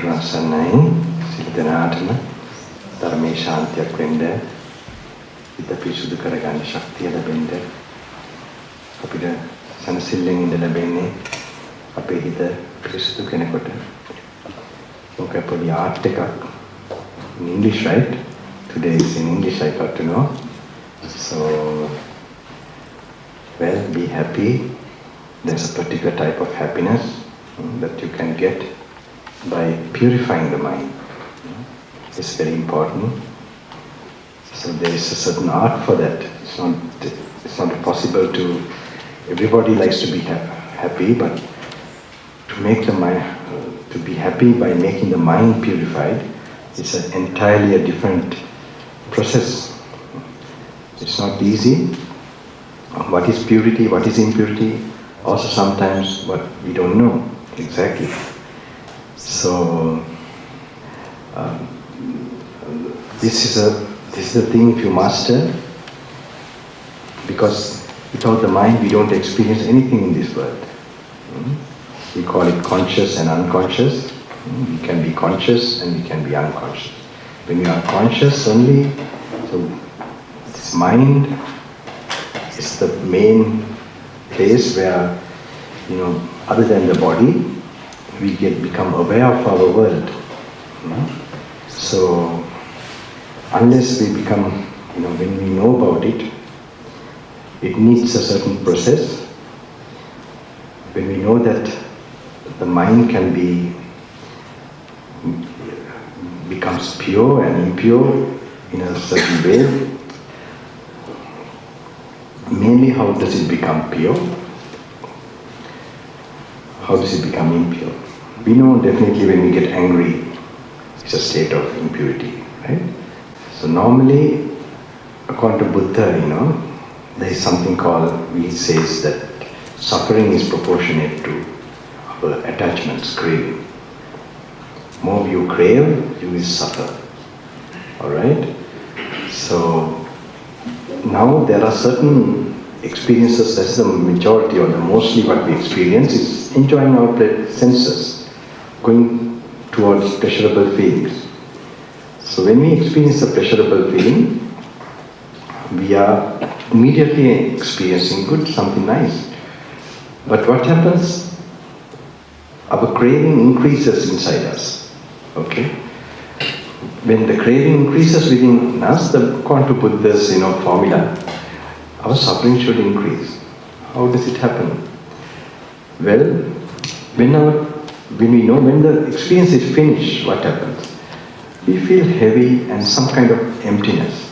තෙරුවන් සිල්දනාටම ධර්මයේ ශාන්තියක් වෙන්න හිත පිරිසුදු කරගන්න ශක්තිය ලැබෙන්න අපිට සනසිල්ලෙන් ඉඳ ලැබෙන්නේ අපේ හිත පිරිසුදු කෙනෙකුට. ඔක පොඩි ආර්ට් එකක් in English, right? Today is in English, I got to know. So, well, be happy. There's a particular type of happiness that you can get by purifying the mind. It's very important. So there is a certain art for that. It's not possible to. Everybody likes to be happy, but to make the mind to be happy by making the mind purified, it's entirely a different process. It's not easy. What is purity? What is impurity? Also, sometimes what we don't know exactly. So this is the thing if you master, because without the mind we don't experience anything in this world. We call it conscious and unconscious. We can be conscious and we can be unconscious. When you are conscious only, so this mind is the main place where, other than the body, we become aware of our world. So unless we become, when we know about it, it needs a certain process. When we know that the mind can becomes pure and impure in a certain way. Mainly, how does it become pure? How does it become impure? We know definitely when we get angry, it's a state of impurity, right? So normally, according to Buddha, there is something called, he says that suffering is proportionate to our attachments, craving. More you crave, you will suffer. Alright? So now there are certain experiences, that's the majority or the mostly what we experience is enjoying our senses, going towards pleasurable feelings. So when we experience a pleasurable feeling, we are immediately experiencing good, something nice. But what happens? Our craving increases inside us. Okay? When the craving increases within us, according to Buddha's formula, our suffering should increase. How does it happen? Well, when we know when the experience is finished, what happens? We feel heavy and some kind of emptiness.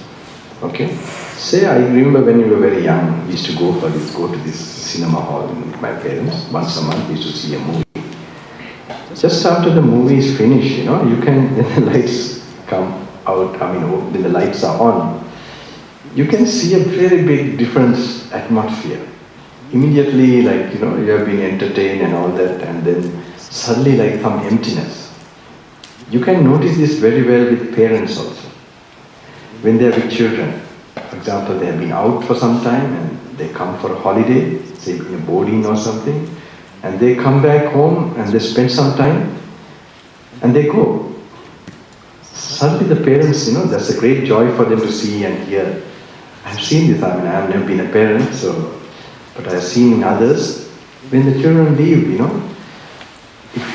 Okay? Say, I remember when we were very young, we used to go to this cinema hall with my parents. Once a month we used to see a movie. Just after the movie is finished, you can, when the lights come out, when the lights are on, you can see a very big difference atmosphere. Immediately, you have been entertained and all that, and then suddenly some emptiness. You can notice this very well with parents also. When they are with children, for example, they have been out for some time and they come for a holiday, say in a boarding or something, and they come back home and they spend some time and they go. Suddenly the parents, that's a great joy for them to see and hear. I've seen this, I have never been a parent, but I've seen in others, when the children leave, if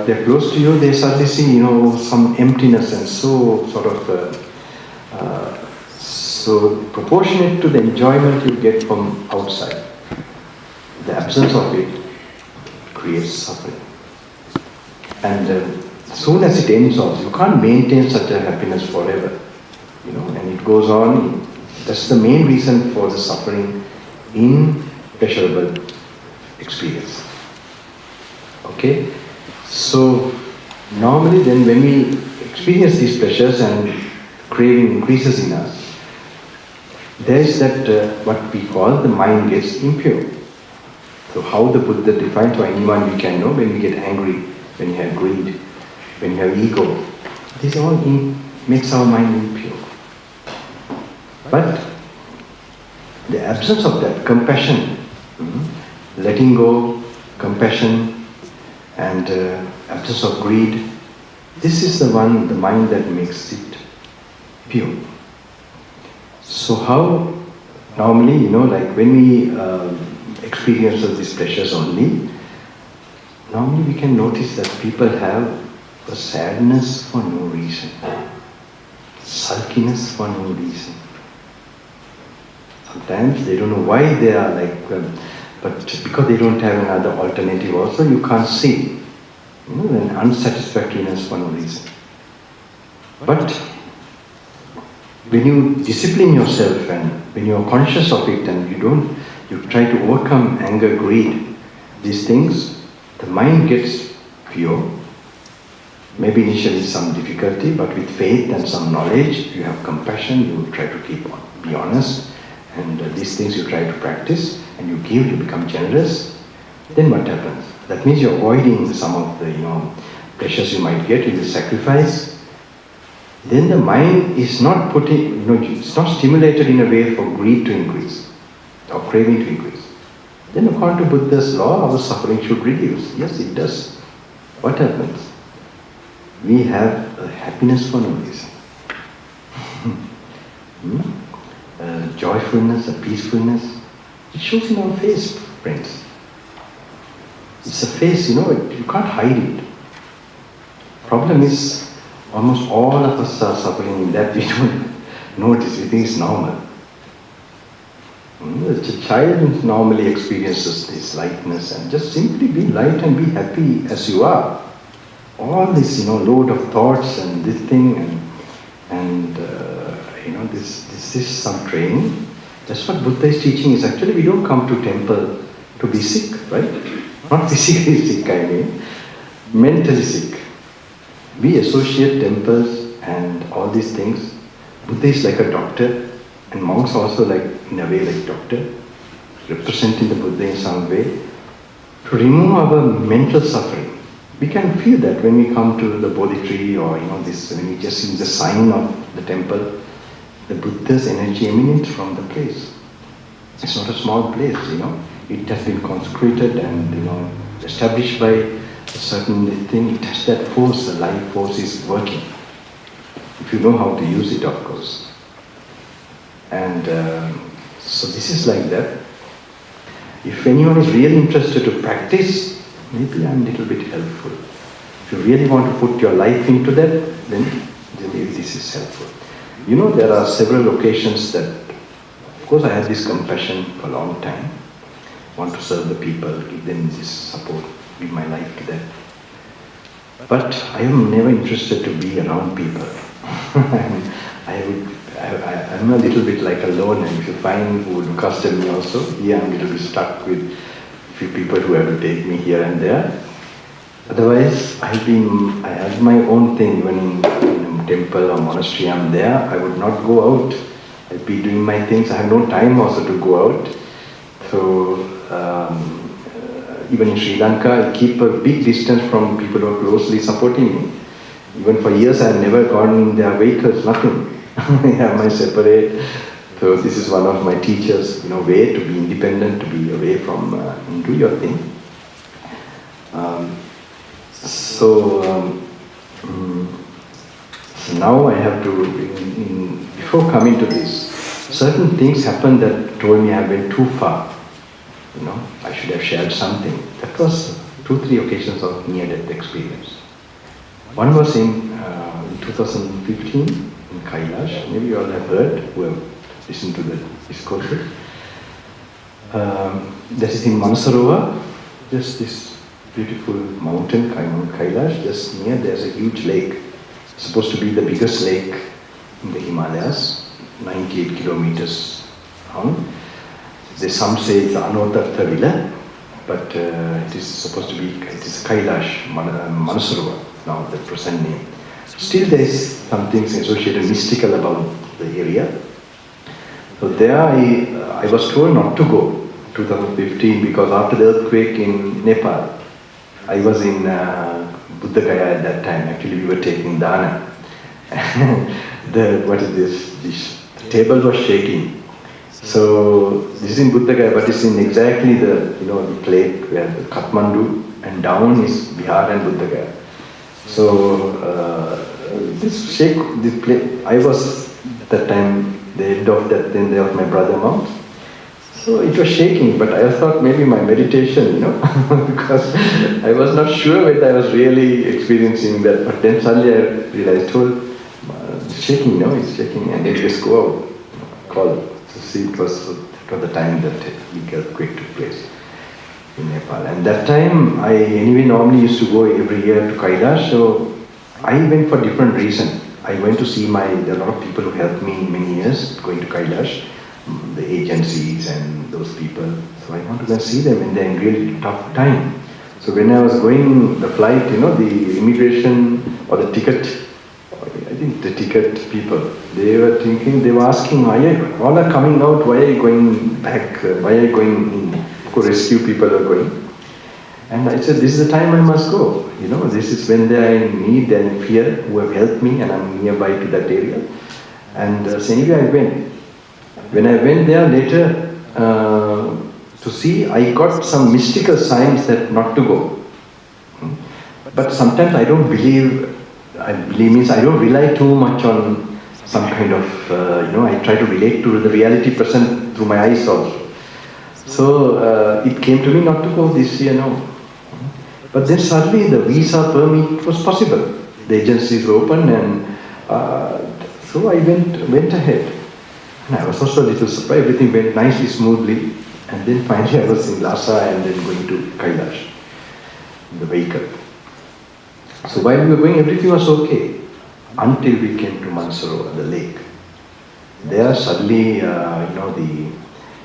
they're close to you, they suddenly see, some emptiness and so proportionate to the enjoyment you get from outside. The absence of it creates suffering. And as soon as it ends also, you can't maintain such a happiness forever. And it goes on. That's the main reason for the suffering in pleasurable experience. Okay? So, normally then when we experience these pleasures and craving increases in us, there is that what we call the mind gets impure. So how the Buddha defines, or anyone we can know, when we get angry, when you have greed, when you have ego, this all makes our mind impure. But the absence of that, compassion, letting go, compassion, and absence of greed, This is the one, the mind that makes it pure. So how, normally, like when we experience of these pleasures only, normally we can notice that people have a sadness for no reason, sulkiness for no reason. Sometimes they don't know why they are like, but because they don't have another alternative also, you can't see, an unsatisfactoriness for no reason. But when you discipline yourself and when you are conscious of it and you try to overcome anger, greed, these things, the mind gets pure. Maybe initially some difficulty, but with faith and some knowledge, you have compassion, you try to be honest, and these things you try to practice, and you give, you become generous. Then what happens? That means you're avoiding some of the pleasures you might get in the sacrifice. Then the mind is not it's not stimulated in a way for greed to increase or craving to increase. Then according to Buddha's law, our suffering should reduce. Yes, it does. What happens? We have a happiness for no reason. A joyfulness, a peacefulness. It shows in our face, friends. It's a face, you can't hide it. Problem is, almost all of us are suffering in that we don't notice, we think it's normal. The child normally experiences this lightness and just simply be light and be happy as you are. All this, load of thoughts and this thing and this is some training. That's what Buddha is teaching is actually we don't come to temple to be sick, right? Not physically sick, I mean, mentally sick. We associate temples and all these things. Buddha is like a doctor and monks also like, in a way, like doctor, representing the Buddha in some way, to remove our mental suffering. We can feel that when we come to the Bodhi tree or when we just see the sign of the temple, the Buddha's energy emanates from the place. It's not a small place, It has been consecrated and established by a certain thing. It has that force, the life force is working. If you know how to use it, of course. And so this is like that. If anyone is really interested to practice, maybe I'm a little bit helpful. If you really want to put your life into that, then maybe this is helpful. There are several occasions that, of course, I have this compassion for a long time. Want to serve the people, give them this support, give my life to them. But I am never interested to be around people. I'm a little bit like alone, and if you find who would look after me also, I'm a little bit stuck with a few people who have to take me here and there. Otherwise, I have my own thing, even in a temple or monastery I'm there, I would not go out. I'd be doing my things, I have no time also to go out. So, even in Sri Lanka, I keep a big distance from people who are closely supporting me. Even for years, I have never gone in their vehicles, nothing. I have my separate. So this is one of my teachers, way to be independent, to be away from, do your thing. So now I have to, before coming to this, certain things happened that told me I went too far. I should have shared something. That was 2-3 occasions of near-death experience. One was in 2015 in Kailash. Maybe you all have heard, who have listened to the discourses. That is in Mansarovar, just this beautiful mountain, Kailash. Just near, there's a huge lake. It's supposed to be the biggest lake in the Himalayas, 98 kilometers long. Some say it's Anotartha Villa, but it is supposed to be, it is Kailash, Mansarovar, now the present name. Still there is some things associated mystical about the area. So there I was told not to go, 2015, because after the earthquake in Nepal, I was in Buddha Gaya at that time. Actually we were taking dana. The table was shaking. So this is in Buddha Gaya, but it's in exactly the lake where the Kathmandu and down is Bihar and Buddha Gaya. So this shake, this play, I was that time, the end of that, then there was my brother mount. So it was shaking, but I thought maybe my meditation, because I was not sure whether I was really experiencing that. But then suddenly I realized, it's shaking, it's shaking, and then just go out, call. So see, it was the time that big earthquake took place in Nepal. And that time, I anyway normally used to go every year to Kailash, so I went for different reason. I went to see there are a lot of people who helped me in many years going to Kailash, the agencies and those people. So I want to go and see them when they're in really tough time. So when I was going the flight, the immigration or the ticket, I think the ticket people, they were asking, all are coming out, why are you going back? Why are you going in? Rescue people are going. And I said, this is the time I must go. This is when they are in need and fear, who have helped me, and I'm nearby to that area. And so anyway, I went. When I went there later to see, I got some mystical signs that not to go. But sometimes I don't believe, I don't rely too much on some kind of, I try to relate to the reality present through my eyes also. So it came to me not to go this year, no. But then suddenly the visa permit was possible. The agencies were open, and so I went ahead. And I was also a little surprised. Everything went nicely, smoothly. And then finally I was in Lhasa and then going to Kailash in the vehicle. So while we were going, everything was okay until we came to Mansarovar, the lake. There suddenly,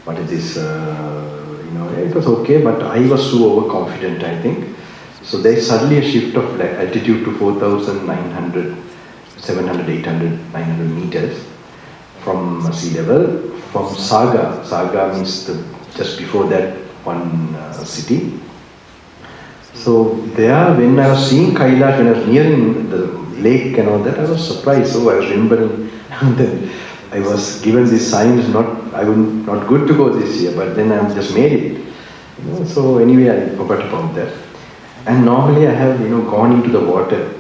what is this, it was okay, but I was so overconfident, I think. So there's suddenly a shift of altitude to 4,900, 700, 800, 900 meters from sea level, from Saga. Saga means just before that one city. So there, when I was seeing Kailash, when I was nearing the lake and all that, I was surprised. So I was remembering that I was given these signs, not good to go this year, but then I just made it. So anyway, I forgot about that. And normally I have, gone into the water.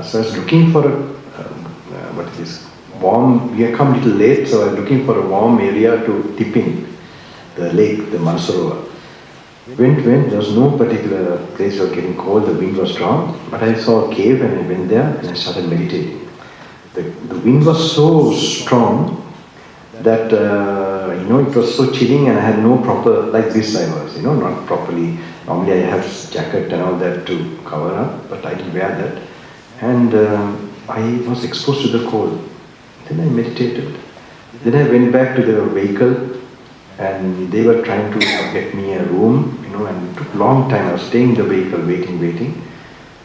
So I was looking for warm, we had come a little late, so I was looking for a warm area to dip in, the lake, the Mansarovar. Went, there was no particular place that was getting cold, the wind was strong, but I saw a cave and I went there and I started meditating. The wind was so strong that, it was so chilling, and I had no proper, like this I was, not properly. Normally I have jacket and all that to cover up, but I didn't wear that. And I was exposed to the cold. Then I meditated. Then I went back to the vehicle, and they were trying to get me a room, and it took a long time. I was staying in the vehicle, waiting.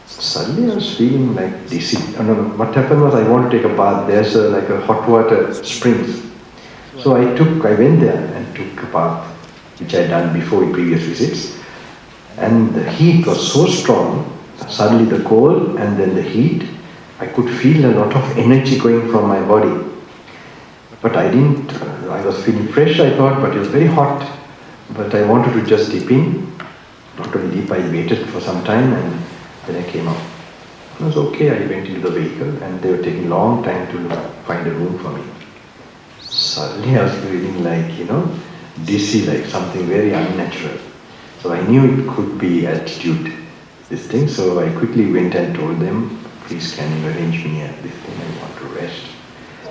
Suddenly I was feeling like dizzy. What happened was I wanted to take a bath. There's like a hot water springs. So I went there and took a bath, which I had done before in previous visits. And the heat was so strong, suddenly the cold and then the heat, I could feel a lot of energy going from my body. But I was feeling fresh, I thought, but it was very hot. But I wanted to just dip in. Not only dip, I waited for some time and then I came out. It was okay, I went into the vehicle and they were taking a long time to find a room for me. Suddenly I was feeling like, dizzy, like something very unnatural. So I knew it could be altitude, this thing. So I quickly went and told them, please can you arrange me this thing, I want to rest.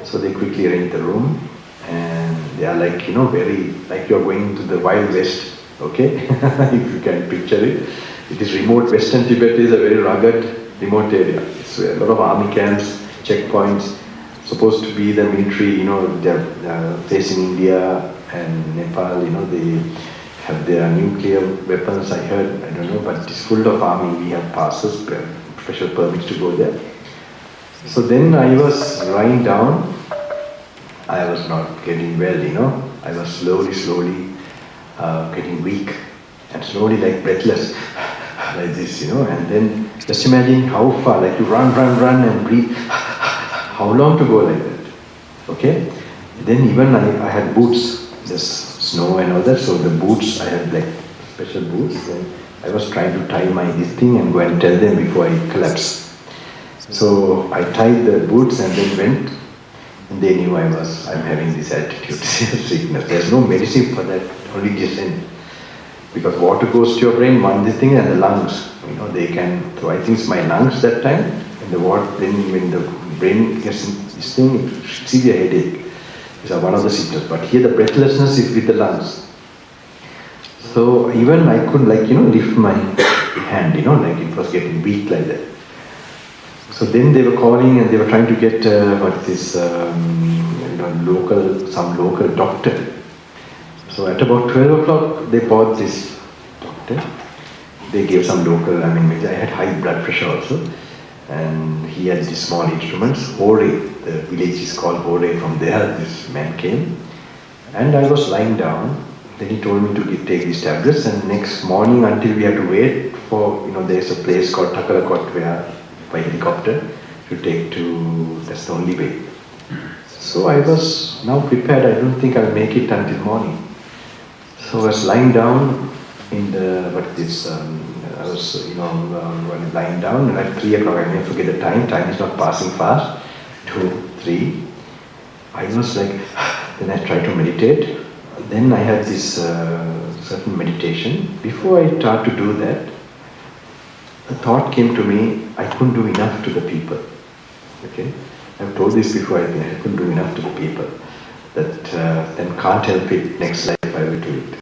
So they quickly arranged the room, and they are like, very, like you're going to the Wild West, okay? If you can picture it. It is remote. Western Tibet is a very rugged, remote area. It's a lot of army camps, checkpoints, supposed to be the military, they're facing India and Nepal, they have their nuclear weapons, I heard, I don't know, but it's full of army. We have passes, special permits to go there. So then I was lying down. I was not getting well, I was slowly getting weak and slowly like breathless, like this, and then just imagine how far, like you run and breathe, how long to go like that, okay? Then even I had boots, there's snow and all that, so the boots, I had like special boots, and I was trying to tie this thing and go and tell them before I collapse. So I tied the boots and then went, and they knew I'm having this altitude sickness. There's no medicine for that, only descent. Because water goes to your brain, one this thing, and the lungs. They can. So I think it's my lungs that time, and the water. Then when the brain gets this thing, severe headache. These are one of the symptoms. But here the breathlessness is with the lungs. So even I couldn't lift my hand, like it was getting weak like that. So then they were calling and they were trying to get some local doctor. So at about 12 o'clock they bought this doctor. They gave some local, I had high blood pressure also. And he had these small instruments. Hore, the village is called Hore. From there this man came. And I was lying down. Then he told me to take these tablets, and next morning until we had to wait for, there's a place called Gnanaloka where by helicopter to take to, that's the only way. So I was now prepared. I don't think I'll make it until morning. So I was lying down in the, lying down, and at 3 o'clock, I never forget the time is not passing fast, 2, 3. I was like, then I tried to meditate. Then I had this certain meditation. Before I started to do that, a thought came to me, I couldn't do enough to the people. Okay? I've told this before, I think I couldn't do enough to the people. That then can't help it, next life I will do it.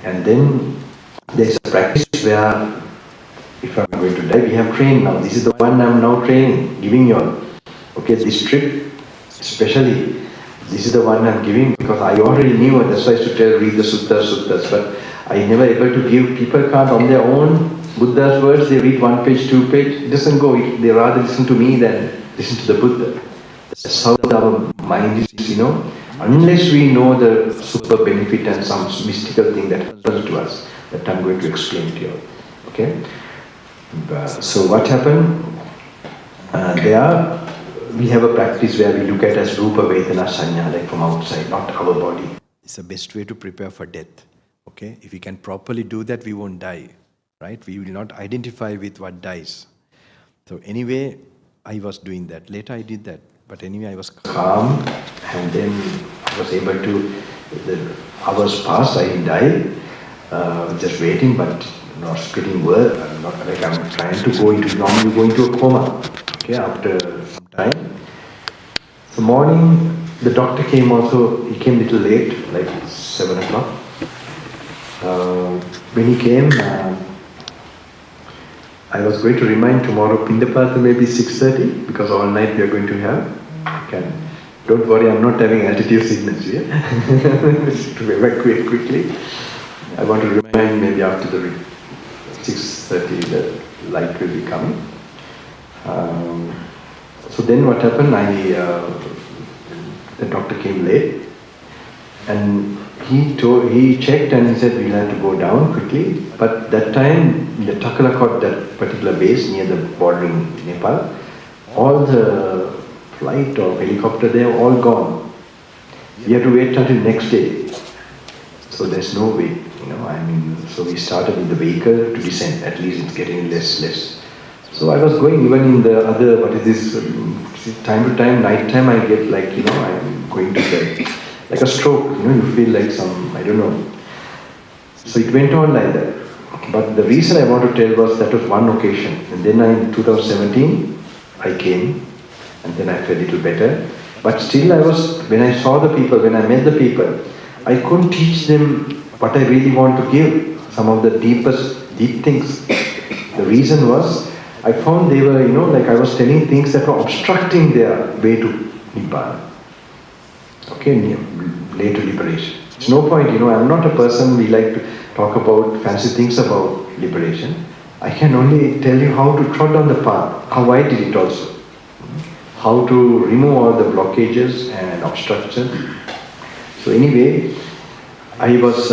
And then there's a practice where, if I'm going to die, we have trained now. This is the one I'm now training, giving you all. Okay, this trip, especially, this is the one I'm giving because I already knew, and that's why I used to read the suttas, but I never able to give. People can't on their own, Buddha's words, they read 1 page, 2 page, it doesn't go. They rather listen to me than listen to the Buddha. That's how our mind is, unless we know the super benefit and some mystical thing that happens to us, that I'm going to explain to you. Okay? So what happened? We have a practice where we look at as Rupa Vedana Sanya, like from outside, not our body. It's the best way to prepare for death. Okay? If we can properly do that, we won't die. Right? We will not identify with what dies. So anyway, I was doing that. Later I did that. But anyway, I was calm, and then I was able to, the hours passed, I didn't die, just waiting, but not getting word. I'm trying to normally go into a coma. Okay, after some time. So morning, the doctor came also, he came a little late, like 7 o'clock. When he came, I was going to remind tomorrow Pindapata maybe 6:30, because all night we are going to have. Don't worry, I'm not having altitude sickness here. To evacuate quickly. I want to remind maybe after the 6:30 the light will be coming. So then what happened, the doctor came late, and he checked and he said we'll have to go down quickly. But that time, in the Gnanaloka, that particular base near the bordering Nepal, all the flight or helicopter, they are all gone. We have to wait until next day. So there's no way, so we started with the vehicle to descend. At least it's getting less. So I was going even in the other, time to time, night time, I get like, I'm going to bed. Like a stroke, you feel like I don't know. So it went on like that. But the reason I want to tell was that was one occasion. And then in 2017, I came, and then I felt a little better. But still when I saw the people, when I met the people, I couldn't teach them what I really want to give, some of the deep things. The reason was, I found they were, like I was telling things that were obstructing their way to Nibbana. Okay, way to liberation. It's no point, I'm not a person, we like to talk about fancy things about liberation. I can only tell you how to trot on the path, how I did it also. How to remove all the blockages and obstructions. So anyway, I was,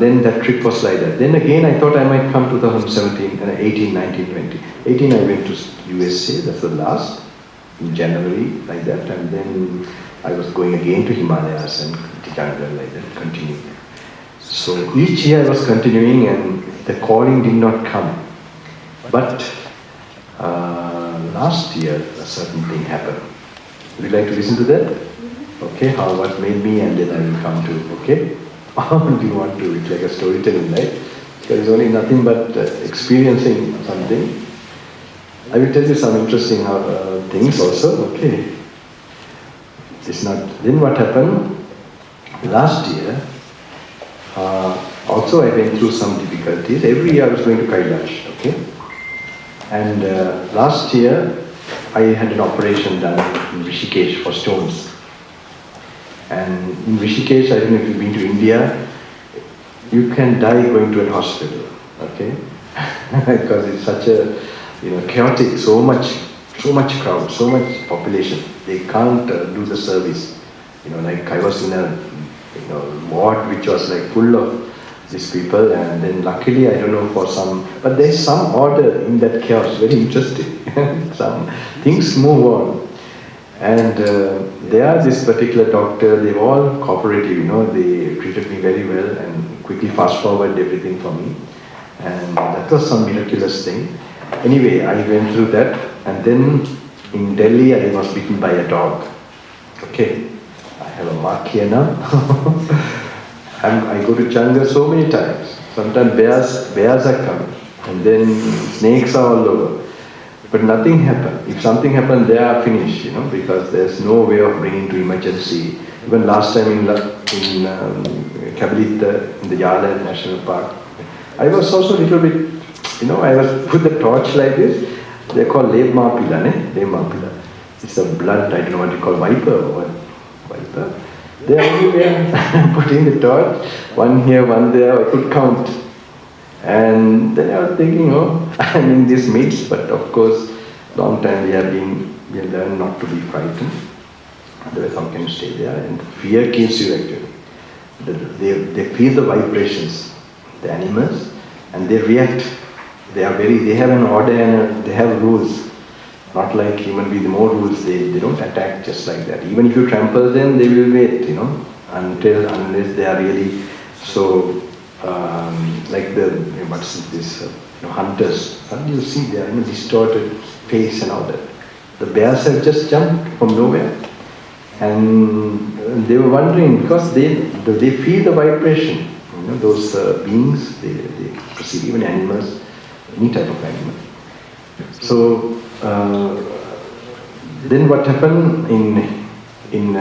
then that trip was like that. Then again, I thought I might come 2017, 18, 19, 20. 18, I went to USA, that's the last, in January, like that. And then I was going again to Himalayas and Tijangar, like that, continuing. So each year I was continuing, and the calling did not come. But last year a certain thing happened. Would you like to listen to that? Okay, what made me, and then I will come to, okay? Or do you want to, it's like a storytelling, right? There is only nothing but experiencing something. I will tell you some interesting things also, okay? It's not, then what happened? Last year, also I went through some difficulties. Every year I was going to Kailash, okay? And last year I had an operation done in Rishikesh for stones. And in Rishikesh, I don't know if you've been to India, you can die going to a hospital, okay? Because it's such a, chaotic, so much crowd, so much population. They can't do the service. Like I was in a, ward which was like full of these people, and then luckily, I don't know, for some, but there's some order in that chaos, very interesting. Some things move on. And there, this particular doctor, they were all cooperative, they treated me very well and quickly fast forward everything for me. And that was some miraculous thing. Anyway, I went through that, and then in Delhi, I was bitten by a dog. Okay, I have a mark here now. And I go to Changa so many times. Sometimes bears are coming, and then snakes are all over. But nothing happened. If something happened, they are finished, because there's no way of bringing to emergency. Even last time in Kabilita, in the Yala National Park, I was also a little bit, I was put the torch like this. They're called Levmapila, Levmapila. It's a blood, I don't know what you call, viper or what? Viper. They're everywhere, putting the torch, one here, one there, I could count. And then I was thinking, I'm in this midst, but of course, long time we have learned not to be frightened. Otherwise, how can you stay there? And fear kills you actually. They feel the vibrations, the animals, and they react. They have an order and they have rules. Not like human beings, more rules, they don't attack just like that. Even if you trample them, they will wait, unless they are really so, like hunters. Suddenly you see their distorted face and all that. The bears have just jumped from nowhere. And they were wondering, because they feel the vibration. Those beings, they perceive, even animals, any type of animal. So, then what happened in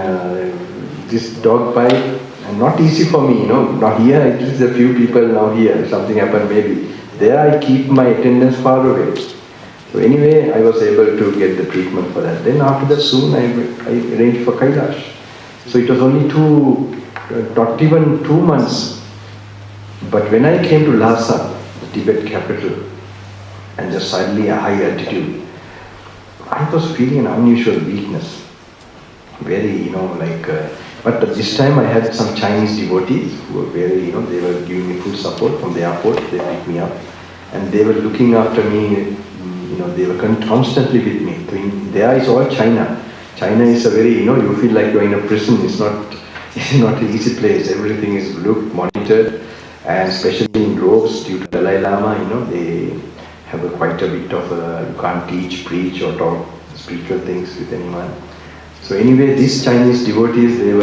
this dog bite, and not easy for me, not here, it is a few people now here, something happened maybe. There I keep my attendance far away. So anyway, I was able to get the treatment for that. Then after that soon I arranged for Kailash. So it was only not even 2 months. But when I came to Lhasa, the Tibet capital, and just suddenly a high altitude, I was feeling an unusual weakness. Very, but this time I had some Chinese devotees who were very, they were giving me full support from the airport. They picked me up and they were looking after me, they were constantly with me. There is all China. China is a very, you feel like you're in a prison. It's not an easy place. Everything is looked, monitored, and especially in groves due to Dalai Lama, they have quite a bit of you can't teach, preach or talk spiritual things with anyone. So anyway, these Chinese devotees, they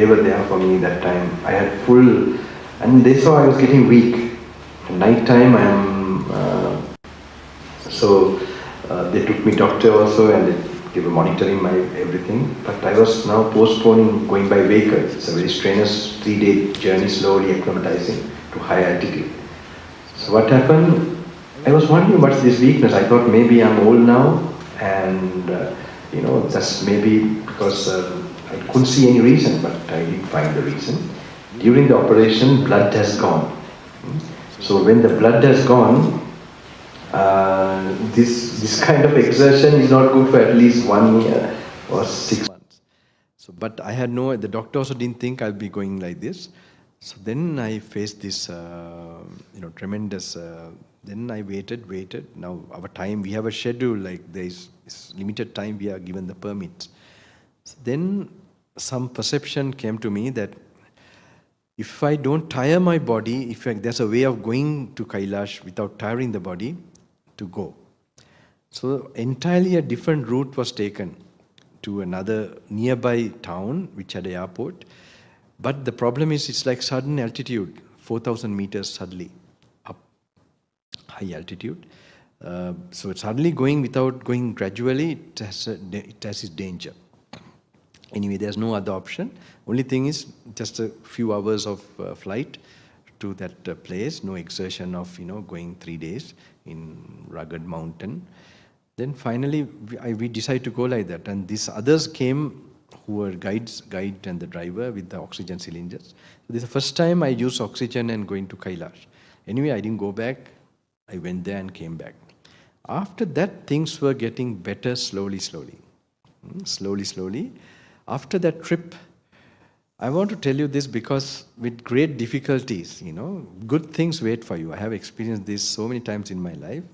were there for me that time. I had full, and they saw I was getting weak. At night time they took me doctor also, and they were monitoring my everything. But I was now postponing going by vehicle. It's a very strenuous 3-day journey, slowly acclimatizing to high altitude. So what happened? I was wondering what's this weakness. I thought maybe I'm old now, and that's maybe because I couldn't see any reason, but I didn't find the reason. During the operation, blood has gone. So when the blood has gone, this kind of exertion is not good for at least 1 year or 6 months. So, but I had the doctor also didn't think I'll be going like this. So then I faced this, tremendous. Then I waited. Now our time, we have a schedule. Like there is limited time we are given the permit. So then some perception came to me that if I don't tire my body, there's a way of going to Kailash without tiring the body, to go. So entirely a different route was taken to another nearby town which had an airport. But the problem is it's like sudden altitude, 4,000 meters suddenly up, high altitude. So suddenly going without going gradually, it has its danger. Anyway, there's no other option. Only thing is just a few hours of flight to that place. No exertion of going 3 days in rugged mountain. Then finally we decided to go like that, and these others came who were guide and the driver with the oxygen cylinders. So this is the first time I used oxygen and going to Kailash. Anyway, I didn't go back. I went there and came back. After that, things were getting better slowly. After that trip, I want to tell you this because with great difficulties, good things wait for you. I have experienced this so many times in my life,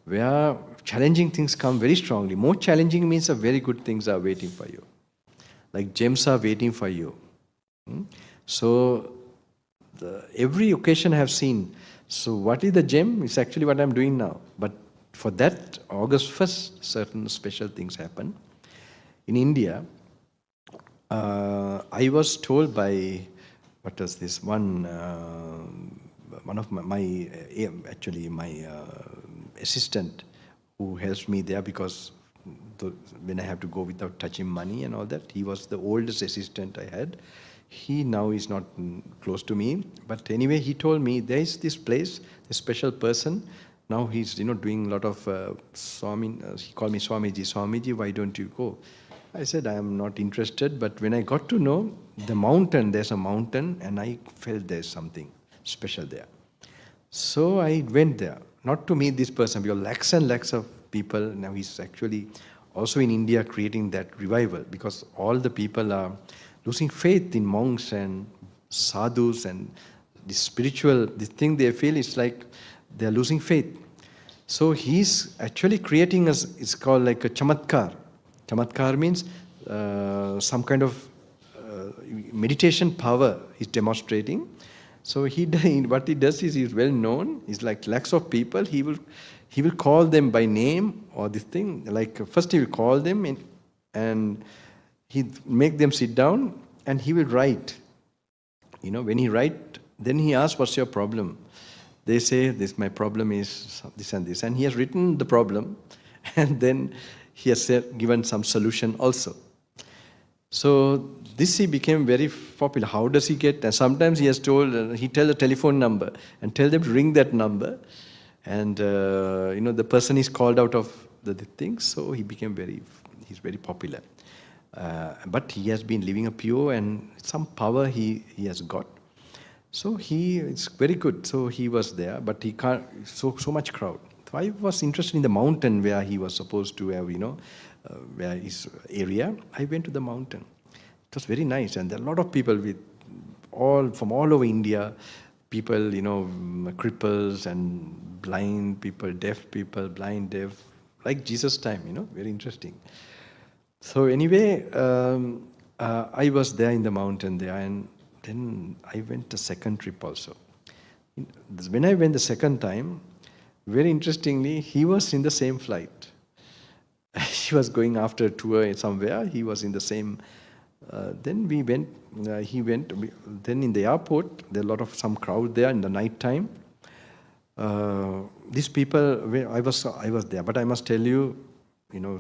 where challenging things come very strongly. More challenging means that very good things are waiting for you. Like gems are waiting for you. So every occasion I have seen. So what is the gem? It's actually what I'm doing now. But for that, August 1st, certain special things happen. In India, I was told by, what was this, one of my assistant who helps me there, because when I have to go without touching money and all that, he was the oldest assistant I had. He now is not close to me, but anyway, he told me there is this place, a special person. Now he's doing a lot of he called me Swamiji, why don't you go? I said, I am not interested, but when I got to know the mountain, there's a mountain, and I felt there's something special there. So I went there, not to meet this person, because lakhs and lakhs of people, now he's actually also in India creating that revival, because all the people are losing faith in monks and sadhus, and this thing they feel is like they're losing faith. So he's actually creating it's called like a chamatkar. Chamatkar means some kind of meditation power he's demonstrating. So what he does is he's well known. He's like lakhs of people. He will call them by name or this thing. Like first he will call them and he make them sit down and he will write. When he write, then he asks, "What's your problem?" They say, my problem is this and this. And he has written the problem, and then he has given some solution also. So this he became very popular. How does he get? And sometimes he has told, he tell a telephone number and tell them to ring that number. And the person is called out of the things. So he became he's very popular. But he has been living a pure, and some power he has got. So it's very good. So he was there, but he can't, so much crowd. So I was interested in the mountain where he was supposed to have, where his area. I went to the mountain. It was very nice, and there are a lot of people from all over India, people, cripples and blind people, deaf people, blind, deaf, like Jesus' time, very interesting. So anyway, I was there in the mountain there, and then I went the second trip also. When I went the second time, very interestingly, he was in the same flight. He was going after a tour somewhere. He was in the same. Then we went. He went. Then in the airport, there are some crowd there in the night time. These people, I was there, but I must tell you,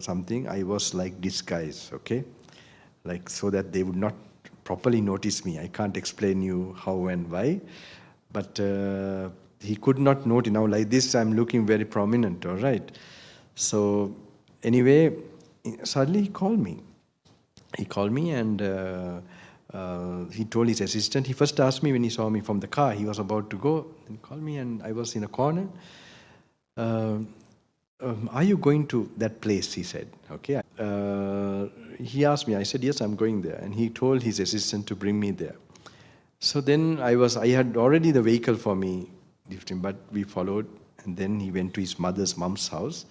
something. I was like disguised, okay, like so that they would not properly notice me. I can't explain you how and why, but he could not note. Now like this, I'm looking very prominent, all right. So anyway, suddenly he called me. And he told his assistant. He first asked me when he saw me from the car. He was about to go. He called me, and I was in a corner. Are you going to that place? He said. Okay. He asked me. I said yes, I'm going there. And he told his assistant to bring me there. So then I had already the vehicle for me, but we followed. And then he went to his mom's house,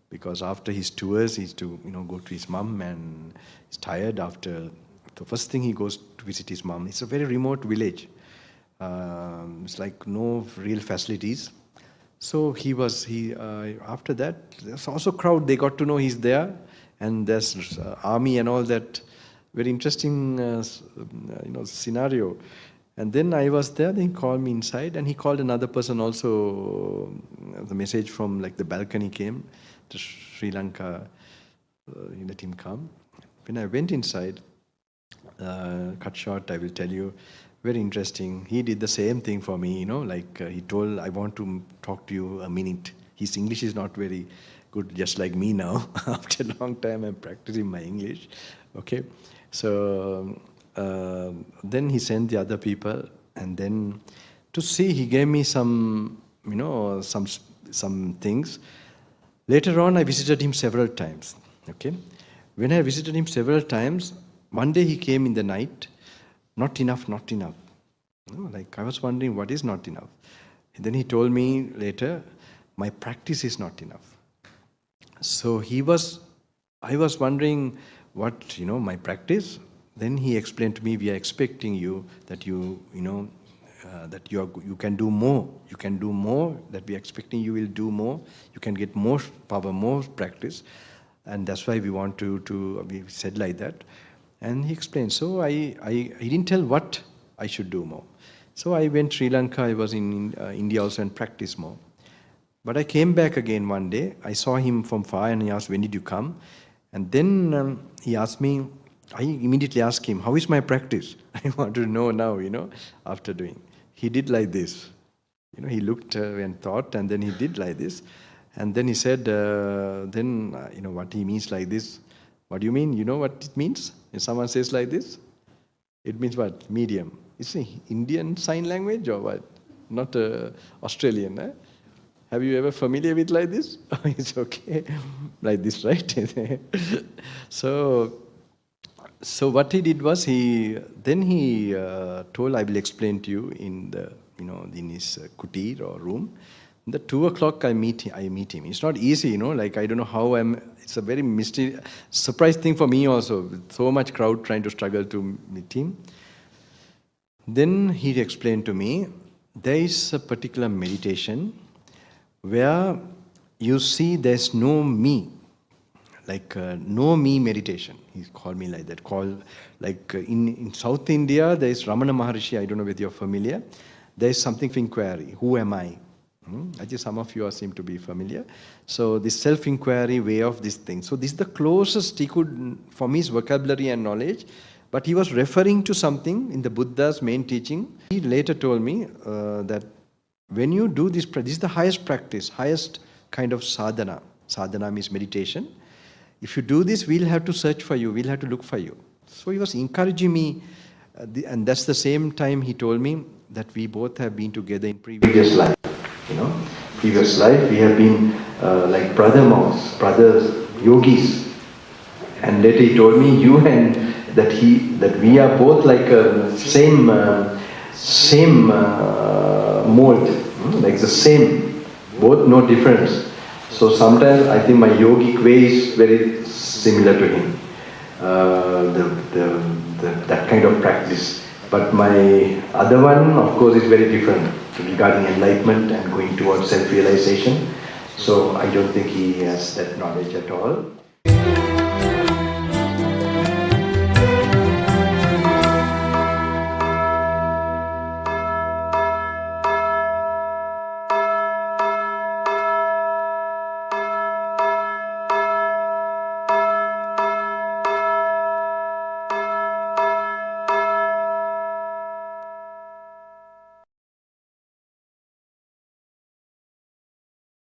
because after his tours, he's to go to his mom, and he's tired after. The first thing he goes to visit his mom. It's a very remote village. It's like no real facilities. So after that, there's also crowd, they got to know he's there, and there's army and all that. Very interesting scenario. And then I was there, then he called me inside, and he called another person also. The message from like the balcony came to Sri Lanka, let him come. When I went inside, cut short, I will tell you, very interesting. He did the same thing for me, he told, I want to talk to you a minute. His English is not very good, just like me now. After a long time, I'm practicing my English. Okay, so then he sent the other people, and then to see, he gave me some things. Later on, I visited him several times. Okay, when I visited him several times, one day he came in the night. Not enough, not enough. I was wondering, what is not enough? And then he told me later, my practice is not enough. So I was wondering, what, my practice? Then he explained to me, we are expecting you that you can do more. You can do more, that we are expecting you will do more. You can get more power, more practice. And that's why we want we said like that. And he explained. So he didn't tell what I should do more. So I went to Sri Lanka, I was in India also, and practiced more. But I came back again one day. I saw him from far, and he asked, when did you come? And then he asked me, I immediately asked him, how is my practice? I want to know now, after doing. He did like this. He looked and thought, and then he did like this. And then he said, what he means like this. What do you mean? You know what it means? If someone says like this, it means what? Medium. It's an Indian sign language or what? Not Australian. Eh? Have you ever familiar with like this? It's okay. Like this, right? So what he did was he told, I will explain to you in in his kutir or room. The 2 o'clock I meet him. It's not easy, I don't know how it's a very surprise thing for me also, with so much crowd trying to struggle to meet him. Then he explained to me, there is a particular meditation where you see there's no me, no me meditation. He called me like that. In South India, there is Ramana Maharishi, I don't know whether you're familiar. There is something for inquiry. Who am I? I think some of you seem to be familiar. So this self-inquiry way of this thing. So this is the closest he could, for me, is vocabulary and knowledge. But he was referring to something in the Buddha's main teaching. He later told me that when you do this is the highest practice, highest kind of sadhana. Sadhana means meditation. If you do this, we'll have to search for you. We'll have to look for you. So he was encouraging me. And that's the same time he told me that we both have been together in previous life. Previous life we have been like brother monks, brothers, yogis. And later he told me, you and that we are both like same mold, like the same, both no difference. So sometimes I think my yogic way is very similar to him, that kind of practice. But my other one, of course, is very different regarding enlightenment and going towards self-realization. So I don't think he has that knowledge at all.